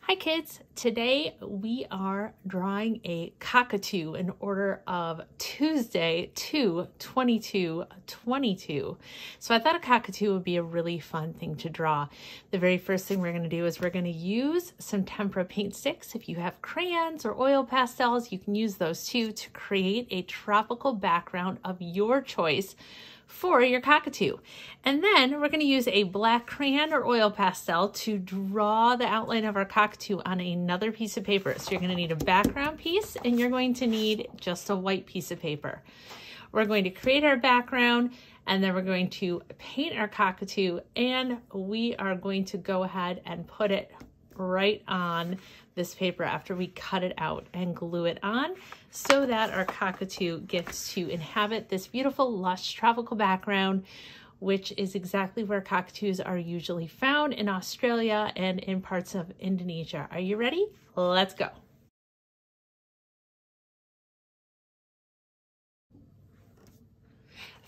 Hi kids, today we are drawing a cockatoo in order of Tuesday 2/22/22. So I thought a cockatoo would be a really fun thing to draw. The very first thing we're going to do is we're going to use some tempera paint sticks. If you have crayons or oil pastels, you can use those too to create a tropical background of your choice for your cockatoo. And then we're going to use a black crayon or oil pastel to draw the outline of our cockatoo on another piece of paper. So you're going to need a background piece and you're going to need just a white piece of paper. We're going to create our background and then we're going to paint our cockatoo, and we are going to go ahead and put it right on this paper after we cut it out and glue it on so that our cockatoo gets to inhabit this beautiful, lush, tropical background, which is exactly where cockatoos are usually found in Australia and in parts of Indonesia. Are you ready? Let's go.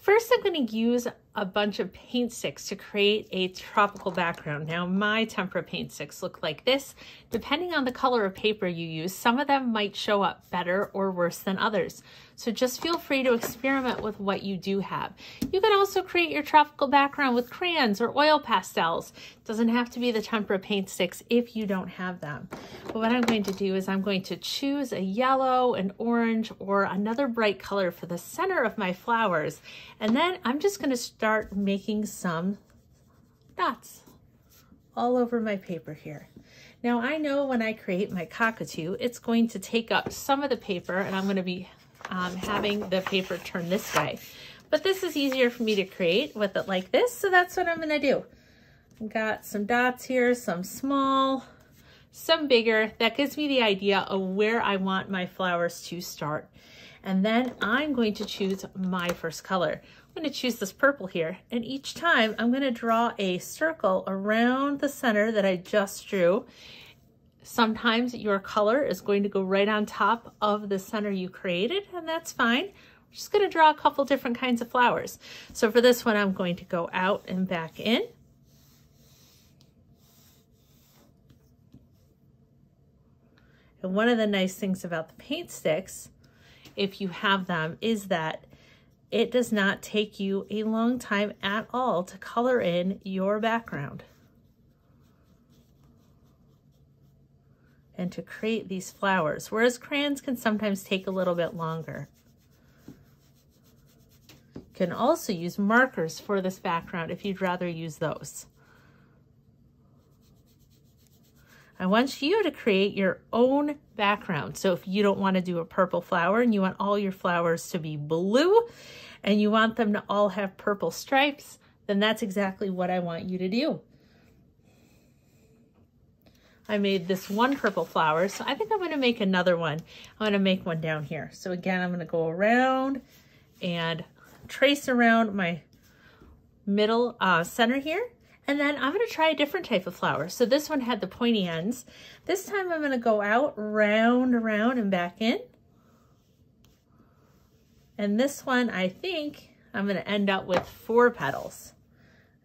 First, I'm going to use a bunch of paint sticks to create a tropical background. Now, my tempera paint sticks look like this. Depending on the color of paper you use, some of them might show up better or worse than others. So just feel free to experiment with what you do have. You can also create your tropical background with crayons or oil pastels. It doesn't have to be the tempera paint sticks if you don't have them. But what I'm going to do is I'm going to choose a yellow, an orange, or another bright color for the center of my flowers. And then I'm just going to start making some dots all over my paper here. Now I know when I create my cockatoo, it's going to take up some of the paper, and I'm going to be having the paper turn this way. But this is easier for me to create with it like this, so that's what I'm going to do. I've got some dots here, some small, some bigger. That gives me the idea of where I want my flowers to start. And then I'm going to choose my first color. I'm going to choose this purple here, and each time I'm going to draw a circle around the center that I just drew. Sometimes your color is going to go right on top of the center you created, and that's fine. We're just going to draw a couple different kinds of flowers. So for this one, I'm going to go out and back in. And one of the nice things about the paint sticks, if you have them, is that it does not take you a long time at all to color in your background and to create these flowers, whereas crayons can sometimes take a little bit longer. You can also use markers for this background if you'd rather use those. I want you to create your own background. So if you don't want to do a purple flower and you want all your flowers to be blue and you want them to all have purple stripes, then that's exactly what I want you to do. I made this one purple flower, so I think I'm going to make another one. I'm going to make one down here. So again, I'm going to go around and trace around my middle center here. And then I'm going to try a different type of flower. So this one had the pointy ends. This time I'm going to go out, round, around, and back in. And this one, I think I'm going to end up with 4 petals.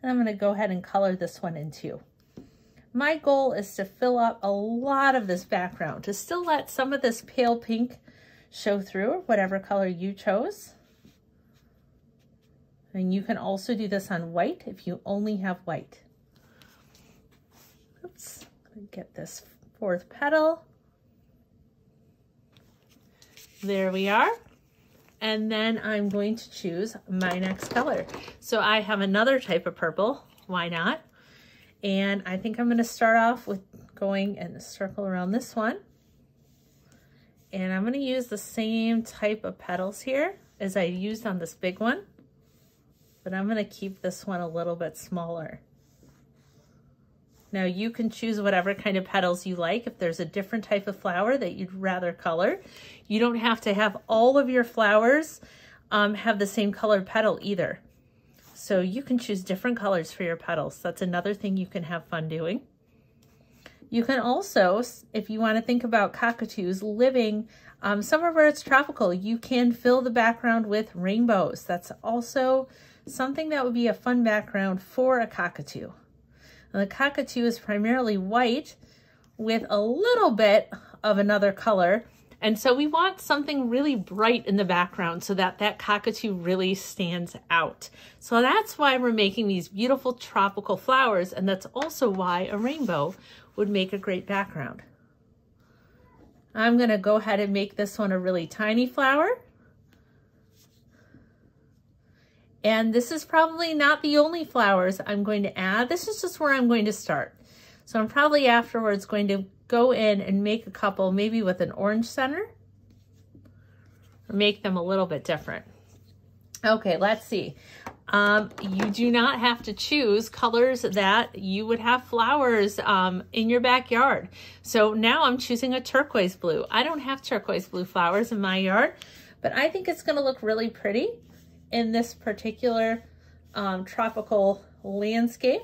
And I'm going to go ahead and color this one in 2. My goal is to fill up a lot of this background, to still let some of this pale pink show through, whatever color you chose. And you can also do this on white if you only have white. Oops, I'm gonna get this 4th petal. There we are. And then I'm going to choose my next color. So I have another type of purple, why not? And I think I'm gonna start off with going in a circle around this one. And I'm gonna use the same type of petals here as I used on this big one. But I'm going to keep this one a little bit smaller. Now you can choose whatever kind of petals you like. If there's a different type of flower that you'd rather color, you don't have to have all of your flowers have the same colored petal either. So you can choose different colors for your petals. That's another thing you can have fun doing. You can also, if you want to think about cockatoos living somewhere where it's tropical, you can fill the background with rainbows. That's also something that would be a fun background for a cockatoo. And the cockatoo is primarily white with a little bit of another color. And so we want something really bright in the background so that that cockatoo really stands out. So that's why we're making these beautiful tropical flowers, and that's also why a rainbow would make a great background. I'm gonna go ahead and make this one a really tiny flower. And this is probably not the only flowers I'm going to add. This is just where I'm going to start. So I'm probably afterwards going to go in and make a couple, maybe with an orange center, or make them a little bit different. Okay, let's see. You do not have to choose colors that you would have flowers in your backyard. So now I'm choosing a turquoise blue. I don't have turquoise blue flowers in my yard, but I think it's gonna look really pretty in this particular tropical landscape.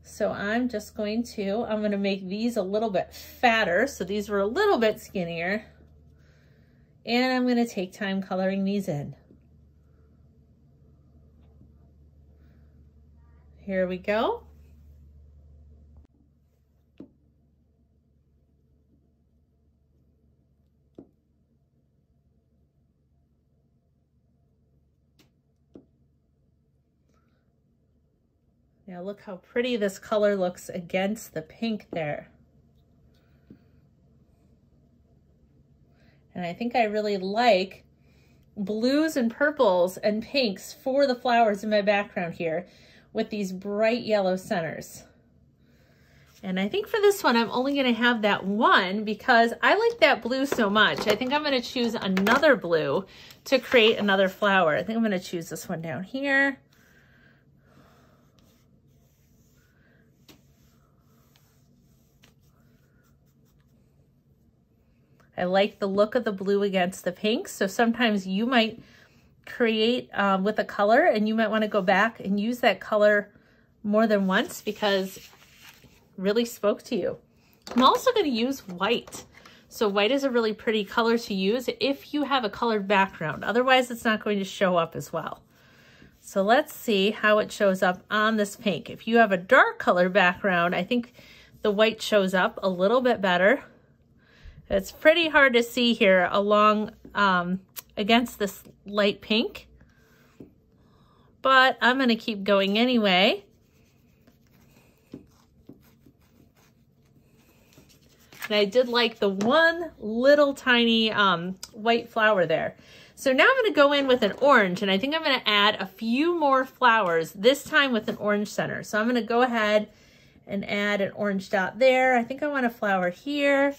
So I'm just going to make these a little bit fatter. So these were a little bit skinnier. And I'm going to take time coloring these in. Here we go. Now look how pretty this color looks against the pink there. And I think I really like blues and purples and pinks for the flowers in my background here with these bright yellow centers. And I think for this one, I'm only gonna have that one because I like that blue so much. I think I'm gonna choose another blue to create another flower. I think I'm gonna choose this one down here. I like the look of the blue against the pink. So sometimes you might create with a color and you might want to go back and use that color more than once because it really spoke to you. I'm also going to use white. So white is a really pretty color to use if you have a colored background. Otherwise, it's not going to show up as well. So let's see how it shows up on this pink. If you have a dark color background, I think the white shows up a little bit better. It's pretty hard to see here along against this light pink, but I'm going to keep going anyway. And I did like the one little tiny white flower there. So now I'm going to go in with an orange, and I think I'm going to add a few more flowers, this time with an orange center. So I'm going to go ahead and add an orange dot there. I think I want a flower here.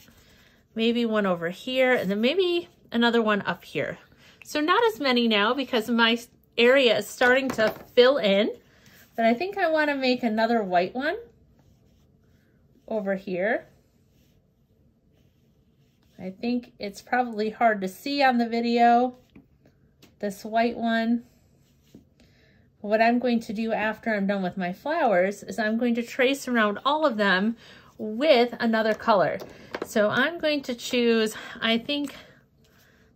Maybe one over here, and then maybe another one up here. So not as many now because my area is starting to fill in, but I think I want to make another white one over here. I think it's probably hard to see on the video, this white one. What I'm going to do after I'm done with my flowers is I'm going to trace around all of them with another color. So I'm going to choose, I think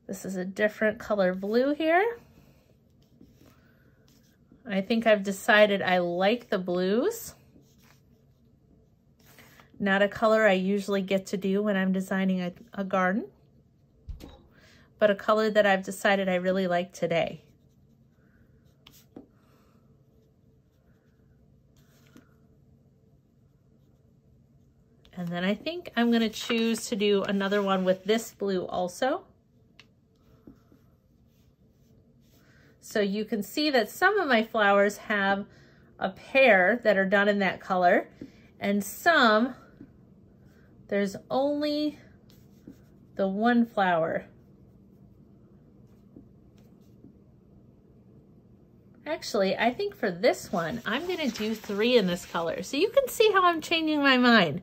this is a different color blue here. I think I've decided I like the blues. Not a color I usually get to do when I'm designing a garden, but a color that I've decided I really like today. And then I think I'm going to choose to do another one with this blue also. So you can see that some of my flowers have a pair that are done in that color, and some, there's only the one flower. Actually, I think for this one, I'm going to do 3 in this color. So you can see how I'm changing my mind.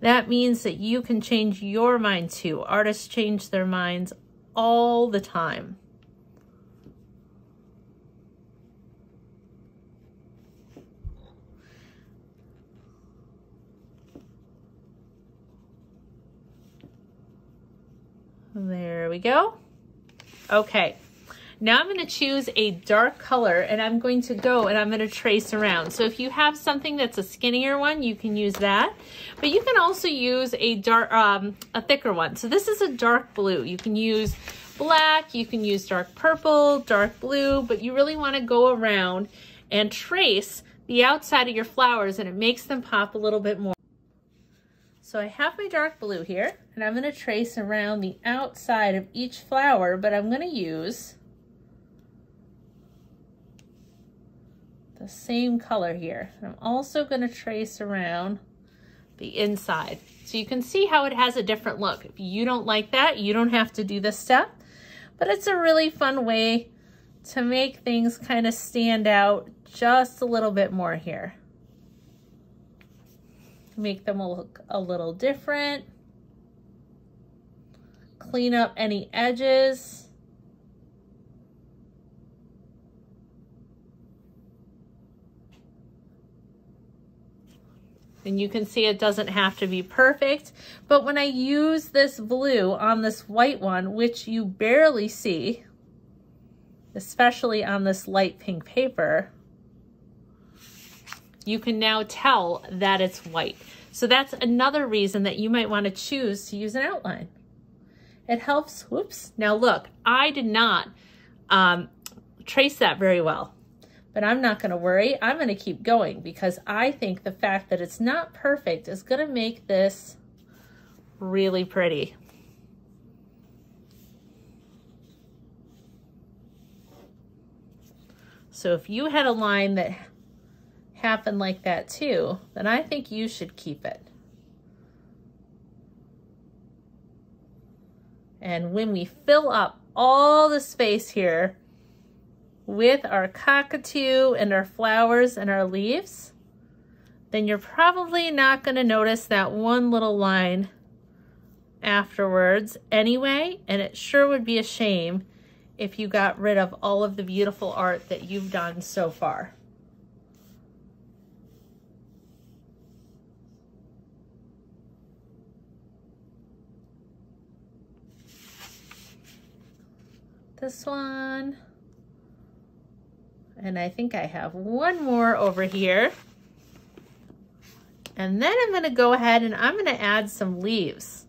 That means that you can change your mind too. Artists change their minds all the time. There we go. Okay. Now I'm going to choose a dark color and I'm going to go and I'm going to trace around. So if you have something that's a skinnier one, you can use that. But you can also use a dark, a thicker one. So this is a dark blue. You can use black, you can use dark purple, dark blue, but you really want to go around and trace the outside of your flowers, and it makes them pop a little bit more. So I have my dark blue here, and I'm going to trace around the outside of each flower, but I'm going to use the same color here. I'm also going to trace around the inside. So you can see how it has a different look. If you don't like that, you don't have to do this step, but it's a really fun way to make things kind of stand out just a little bit more here. Make them look a little different. Clean up any edges. And you can see it doesn't have to be perfect, but when I use this blue on this white one, which you barely see, especially on this light pink paper, you can now tell that it's white. So that's another reason that you might want to choose to use an outline. It helps, whoops. Now look, I did not trace that very well, but I'm not gonna worry. I'm gonna keep going because I think the fact that it's not perfect is gonna make this really pretty. So if you had a line that happened like that too, then I think you should keep it. And when we fill up all the space here with our cockatoo and our flowers and our leaves, then you're probably not going to notice that one little line afterwards anyway, and it sure would be a shame if you got rid of all of the beautiful art that you've done so far. This one, and I think I have one more over here. And then I'm going to go ahead and I'm going to add some leaves.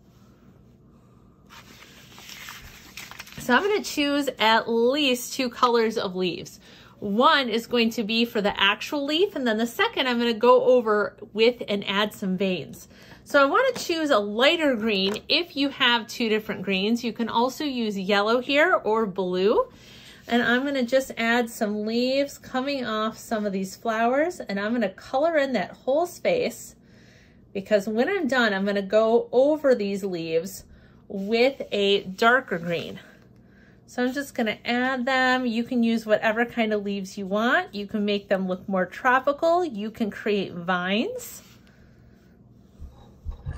So I'm going to choose at least 2 colors of leaves. One is going to be for the actual leaf, and then the second I'm going to go over with and add some veins. So I want to choose a lighter green. If you have 2 different greens, you can also use yellow here or blue. And I'm going to just add some leaves coming off some of these flowers, and I'm going to color in that whole space, because when I'm done, I'm going to go over these leaves with a darker green. So I'm just going to add them. You can use whatever kind of leaves you want. You can make them look more tropical. You can create vines. Go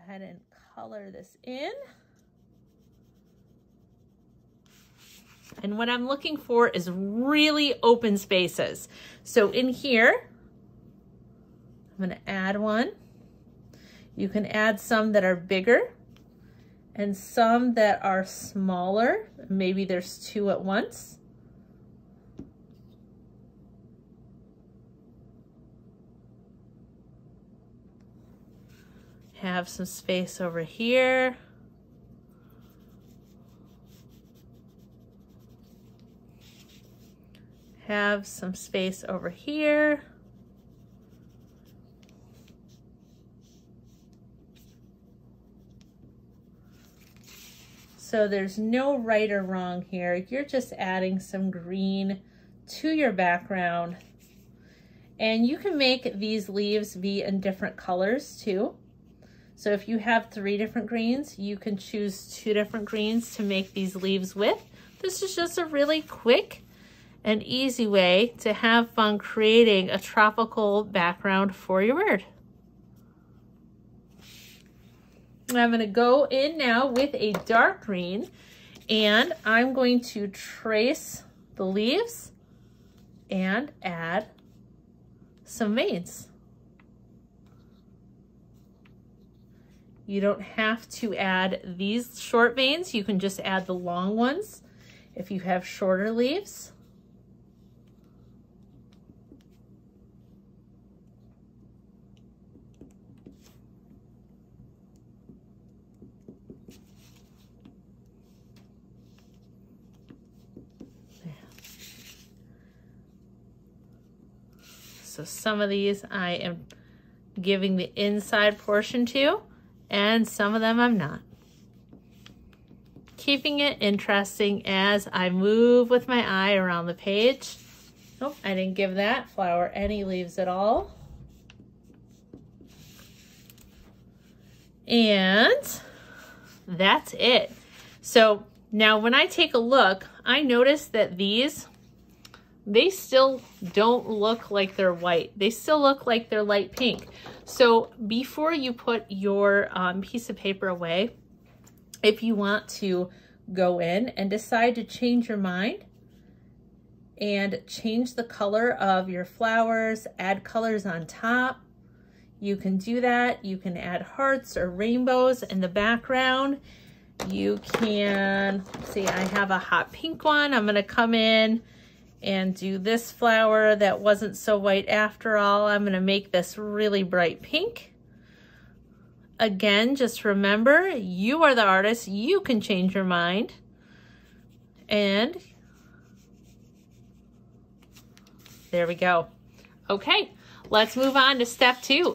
ahead and color this in. And what I'm looking for is really open spaces. So in here, I'm going to add one. You can add some that are bigger and some that are smaller. Maybe there's 2 at once. Have some space over here. Have some space over here. So there's no right or wrong here. You're just adding some green to your background. And you can make these leaves be in different colors too. So if you have 3 different greens, you can choose 2 different greens to make these leaves with. This is just a really quick and easy way to have fun creating a tropical background for your bird. I'm going to go in now with a dark green, and I'm going to trace the leaves and add some veins. You don't have to add these short veins. You can just add the long ones if you have shorter leaves. So some of these I am giving the inside portion to, and some of them I'm not. Keeping it interesting as I move with my eye around the page. Nope, I didn't give that flower any leaves at all. And that's it. So now when I take a look, I notice that these, they still don't look like they're white. They still look like they're light pink. So before you put your piece of paper away, if you want to go in and decide to change your mind and change the color of your flowers, add colors on top, you can do that. You can add hearts or rainbows in the background. You can, see, I have a hot pink one. I'm gonna come in and do this flower that wasn't so white after all. I'm gonna make this really bright pink. Again, just remember, you are the artist. You can change your mind. And there we go. Okay, let's move on to step 2.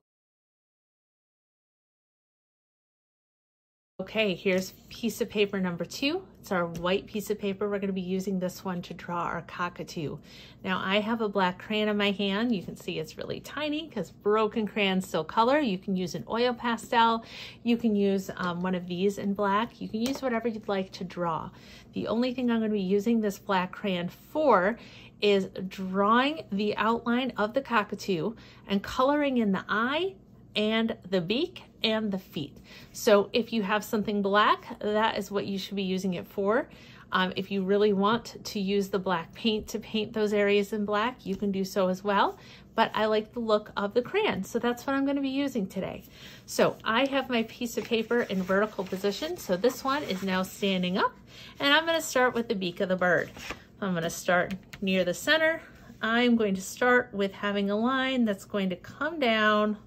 Okay, here's piece of paper number 2. It's our white piece of paper. We're going to be using this one to draw our cockatoo. Now I have a black crayon in my hand. You can see it's really tiny because broken crayons still color. You can use an oil pastel. You can use one of these in black. You can use whatever you'd like to draw. The only thing I'm going to be using this black crayon for is drawing the outline of the cockatoo and coloring in the eye and the beak and the feet. So if you have something black, that is what you should be using it for. If you really want to use the black paint to paint those areas in black, you can do so as well. But I like the look of the crayon, so that's what I'm going to be using today. So I have my piece of paper in vertical position. So this one is now standing up, and I'm going to start with the beak of the bird. I'm going to start near the center. I'm going to start with having a line that's going to come down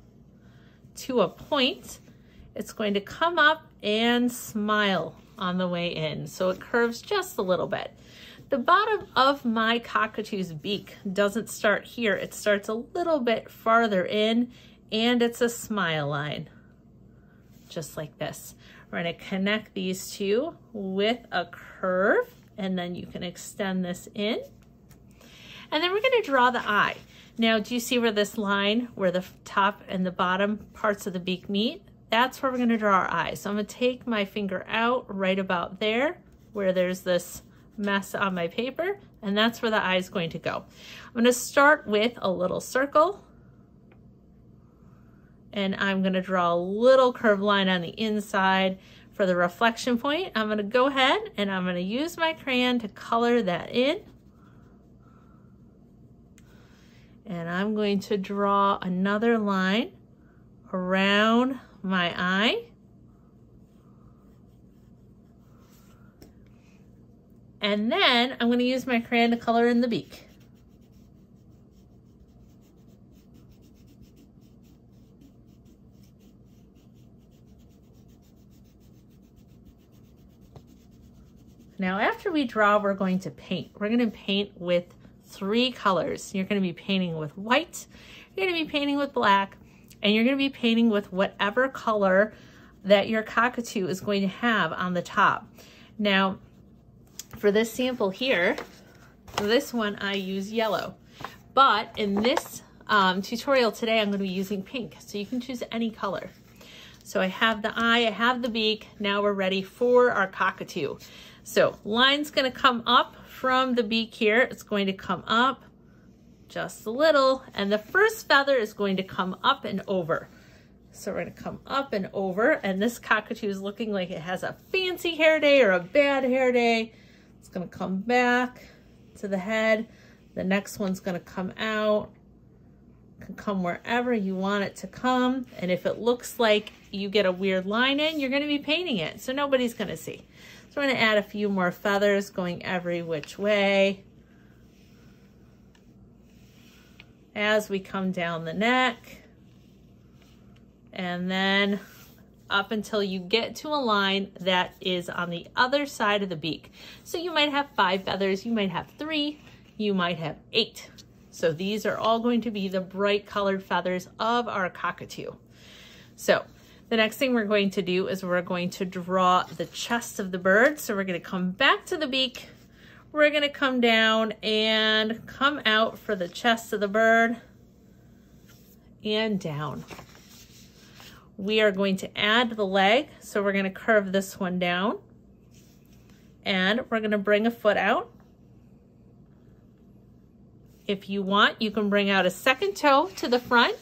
to a point. It's going to come up and smile on the way in. So it curves just a little bit. The bottom of my cockatoo's beak doesn't start here. It starts a little bit farther in, and it's a smile line, just like this. We're going to connect these two with a curve, and then you can extend this in. And then we're going to draw the eye. Now, do you see where this line, where the top and the bottom parts of the beak meet? That's where we're going to draw our eye. So I'm going to take my finger out right about there, where there's this mess on my paper, and that's where the eye is going to go. I'm going to start with a little circle, and I'm going to draw a little curved line on the inside for the reflection point. I'm going to go ahead and I'm going to use my crayon to color that in. And I'm going to draw another line around my eye. And then I'm going to use my crayon to color in the beak. Now after we draw, we're going to paint. We're going to paint with 3 colors. You're going to be painting with white, you're going to be painting with black, and you're going to be painting with whatever color that your cockatoo is going to have on the top. Now, for this sample here, for this one I use yellow, but in this tutorial today I'm going to be using pink, so you can choose any color. So I have the eye, I have the beak, now we're ready for our cockatoo. So line's going to come up from the beak here. It's going to come up just a little, and the first feather is going to come up and over. So we're going to come up and over, and this cockatoo is looking like it has a fancy hair day or a bad hair day. It's going to come back to the head. The next one's going to come out, can come wherever you want it to come. And if it looks like you get a weird line in, you're going to be painting it, so nobody's going to see. So we're going to add a few more feathers going every which way as we come down the neck, and then up until you get to a line that is on the other side of the beak. So you might have 5 feathers, you might have 3, you might have 8. So these are all going to be the bright colored feathers of our cockatoo. So the next thing we're going to do is we're going to draw the chest of the bird. So we're going to come back to the beak, we're going to come down and come out for the chest of the bird and down. We are going to add the leg, so we're going to curve this one down, and we're going to bring a foot out. If you want, you can bring out a second toe to the front,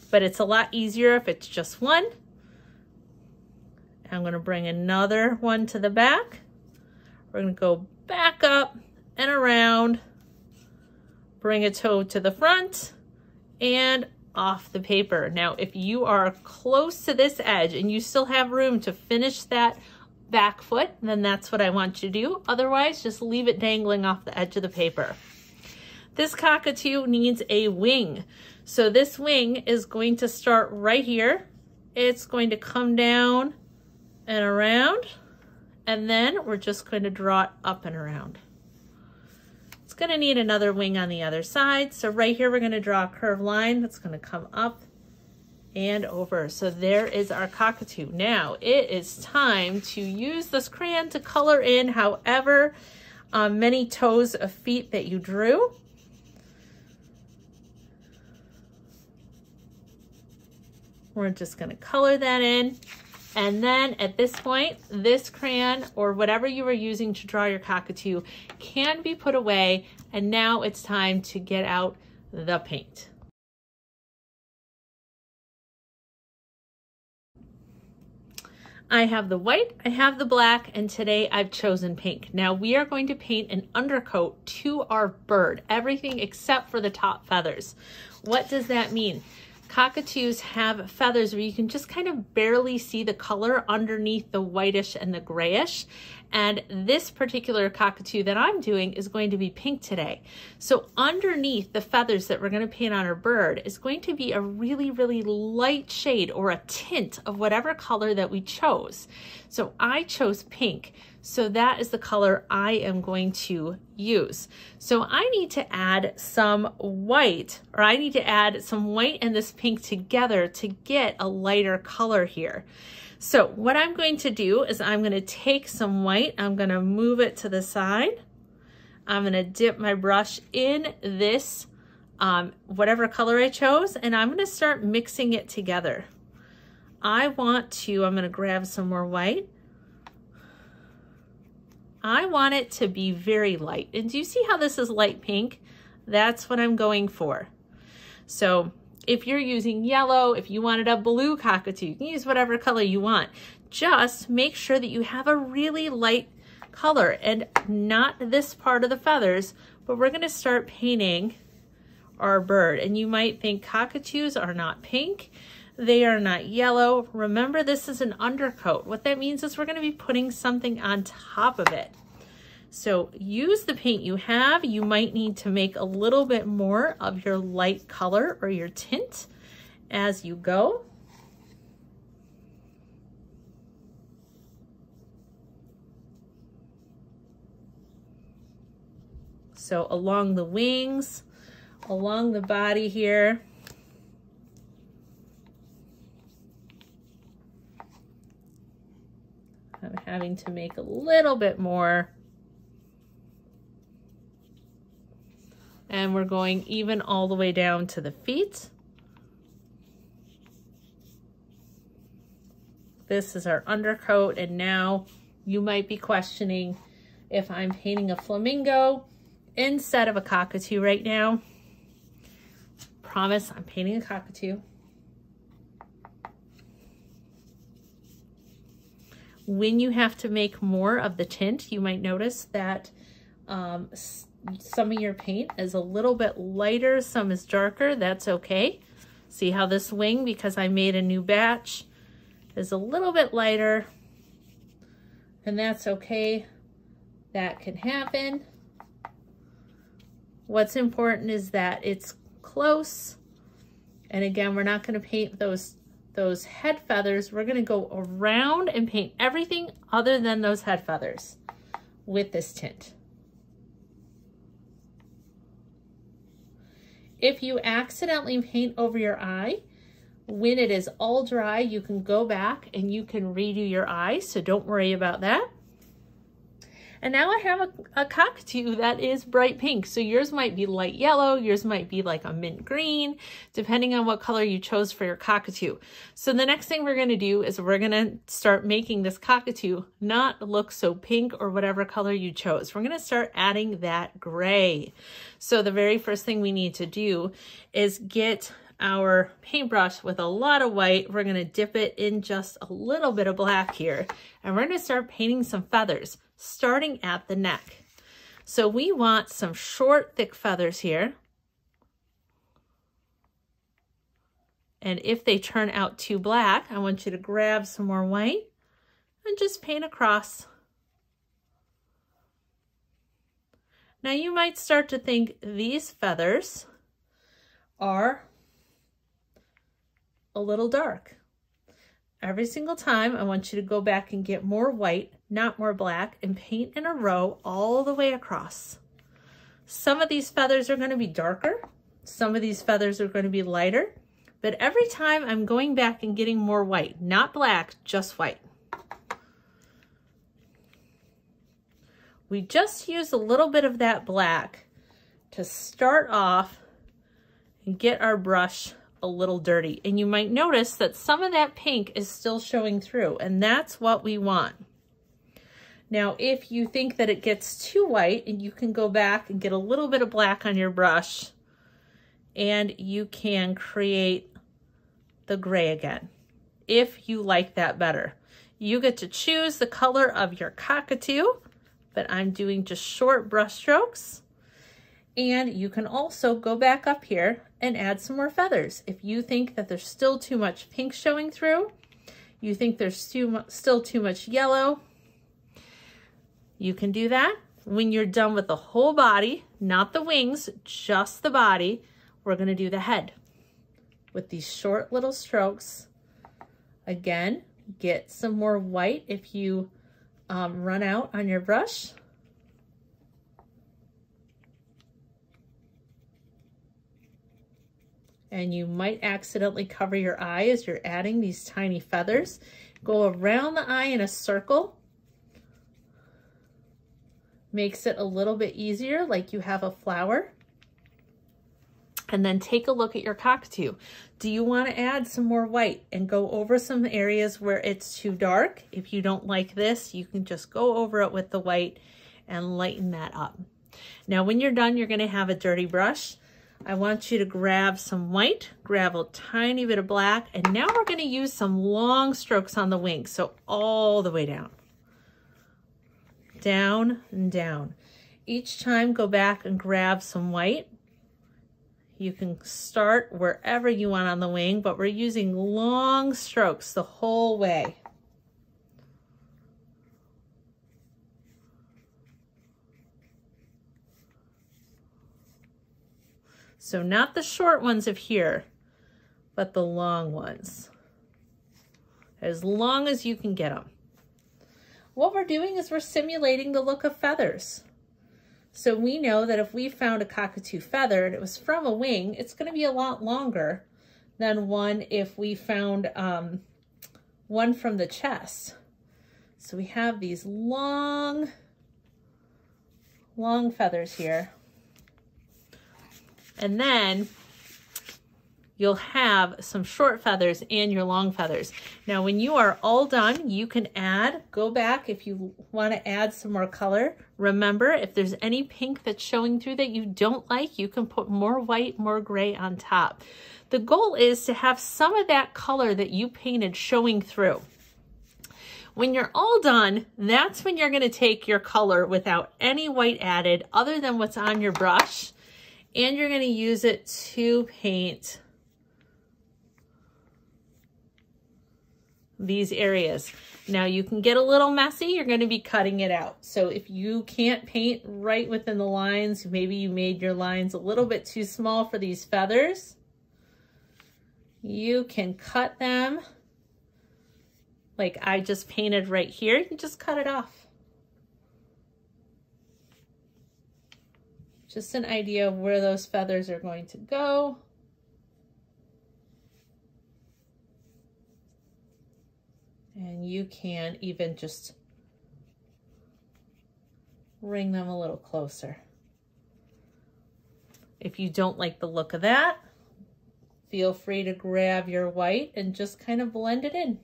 but it's a lot easier if it's just one. I'm going to bring another one to the back. We're going to go back up and around, bring a toe to the front, and off the paper. Now, if you are close to this edge and you still have room to finish that back foot, then that's what I want you to do. Otherwise, just leave it dangling off the edge of the paper. This cockatoo needs a wing. So this wing is going to start right here. It's going to come down and around, and then we're just going to draw it up and around. It's going to need another wing on the other side. So right here, we're going to draw a curved line that's going to come up and over. So there is our cockatoo. Now it is time to use this crayon to color in however many toes of feet that you drew. We're just going to color that in. And then at this point, this crayon or whatever you were using to draw your cockatoo can be put away. And now it's time to get out the paint. I have the white, I have the black, and today I've chosen pink. Now we are going to paint an undercoat to our bird, everything except for the top feathers. What does that mean? Cockatoos have feathers where you can just kind of barely see the color underneath the whitish and the grayish. And this particular cockatoo that I'm doing is going to be pink today. So underneath the feathers that we're going to paint on our bird is going to be a really, really light shade or a tint of whatever color that we chose. So I chose pink. So that is the color I am going to use. So I need to add some white, or I need to add some white and this pink together to get a lighter color here. So what I'm going to do is I'm going to take some white, I'm going to move it to the side. I'm going to dip my brush in this, whatever color I chose, and I'm going to start mixing it together. I'm going to grab some more white. I want it to be very light. And do you see how this is light pink? That's what I'm going for. So if you're using yellow, if you wanted a blue cockatoo, you can use whatever color you want. Just make sure that you have a really light color and not this part of the feathers, but we're gonna start painting our bird. And you might think cockatoos are not pink. They are not yellow. Remember, this is an undercoat. What that means is we're going to be putting something on top of it. So use the paint you have. You might need to make a little bit more of your light color or your tint as you go. So along the wings, along the body here. I'm having to make a little bit more. And we're going even all the way down to the feet. This is our undercoat, and now you might be questioning if I'm painting a flamingo instead of a cockatoo right now. Promise, I'm painting a cockatoo. When you have to make more of the tint, you might notice that some of your paint is a little bit lighter, some is darker, that's okay. See how this wing, because I made a new batch, is a little bit lighter, and that's okay. That can happen. What's important is that it's close. And again, we're not going to paint those head feathers. We're going to go around and paint everything other than those head feathers with this tint. If you accidentally paint over your eye, when it is all dry, you can go back and you can redo your eye, so don't worry about that. And now I have a cockatoo that is bright pink. So yours might be light yellow, yours might be like a mint green, depending on what color you chose for your cockatoo. So the next thing we're gonna do is we're gonna start making this cockatoo not look so pink or whatever color you chose. We're gonna start adding that gray. So the very first thing we need to do is get our paintbrush with a lot of white. We're gonna dip it in just a little bit of black here, and we're gonna start painting some feathers, starting at the neck. So we want some short, thick feathers here. And if they turn out too black, I want you to grab some more white and just paint across. Now you might start to think these feathers are a little dark. Every single time, I want you to go back and get more white, not more black, and paint in a row all the way across. Some of these feathers are going to be darker. Some of these feathers are going to be lighter. But every time I'm going back and getting more white, not black, just white. We just use a little bit of that black to start off and get our brush a little dirty. And you might notice that some of that pink is still showing through, and that's what we want. Now, if you think that it gets too white, and you can go back and get a little bit of black on your brush, and you can create the gray again, if you like that better. You get to choose the color of your cockatoo, but I'm doing just short brush strokes. And you can also go back up here and add some more feathers. If you think that there's still too much pink showing through, you think there's still too much yellow, you can do that. When you're done with the whole body, not the wings, just the body, we're gonna do the head with these short little strokes. Again, get some more white if you run out on your brush. And you might accidentally cover your eye as you're adding these tiny feathers. Go around the eye in a circle. Makes it a little bit easier, like you have a flower. And then take a look at your cockatoo. Do you want to add some more white and go over some areas where it's too dark? If you don't like this, you can just go over it with the white and lighten that up. Now, when you're done, you're going to have a dirty brush. I want you to grab some white, grab a tiny bit of black, and now we're going to use some long strokes on the wing. So all the way down. Down and down. Each time go back and grab some white. You can start wherever you want on the wing, but we're using long strokes the whole way. So not the short ones of here, but the long ones. As long as you can get them. What we're doing is we're simulating the look of feathers. So we know that if we found a cockatoo feather and it was from a wing, it's going to be a lot longer than one if we found one from the chest. So we have these long feathers here. And then you'll have some short feathers and your long feathers. Now, when you are all done, you can go back if you want to add some more color. Remember, if there's any pink that's showing through that you don't like, you can put more white, more gray on top. The goal is to have some of that color that you painted showing through. When you're all done, that's when you're going to take your color without any white added other than what's on your brush, and you're going to use it to paint these areas. Now you can get a little messy, you're going to be cutting it out. So if you can't paint right within the lines, maybe you made your lines a little bit too small for these feathers, you can cut them like I just painted right here. You just cut it off. Just an idea of where those feathers are going to go. And you can even just bring them a little closer. If you don't like the look of that, feel free to grab your white and just kind of blend it in.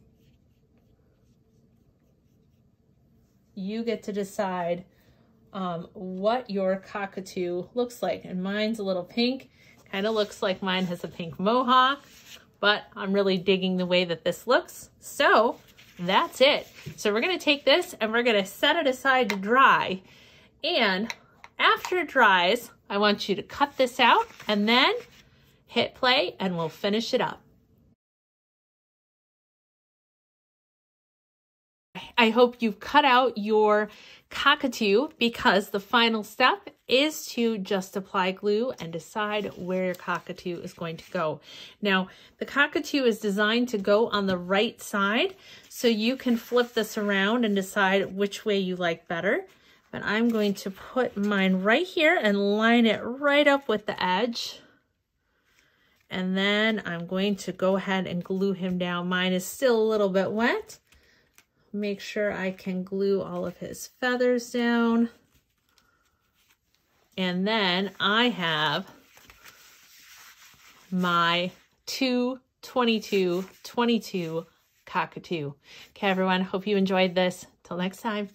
You get to decide what your cockatoo looks like. And mine's a little pink. Kind of looks like mine has a pink mohawk, but I'm really digging the way that this looks. So that's it. So we're going to take this and we're going to set it aside to dry. And after it dries, I want you to cut this out and then hit play and we'll finish it up. I hope you've cut out your cockatoo, because the final step is to just apply glue and decide where your cockatoo is going to go. Now, the cockatoo is designed to go on the right side, so you can flip this around and decide which way you like better. But I'm going to put mine right here and line it right up with the edge. And then I'm going to go ahead and glue him down. Mine is still a little bit wet. Make sure I can glue all of his feathers down. And then I have my 2-22-22 cockatoo. Okay, everyone, hope you enjoyed this. Till next time.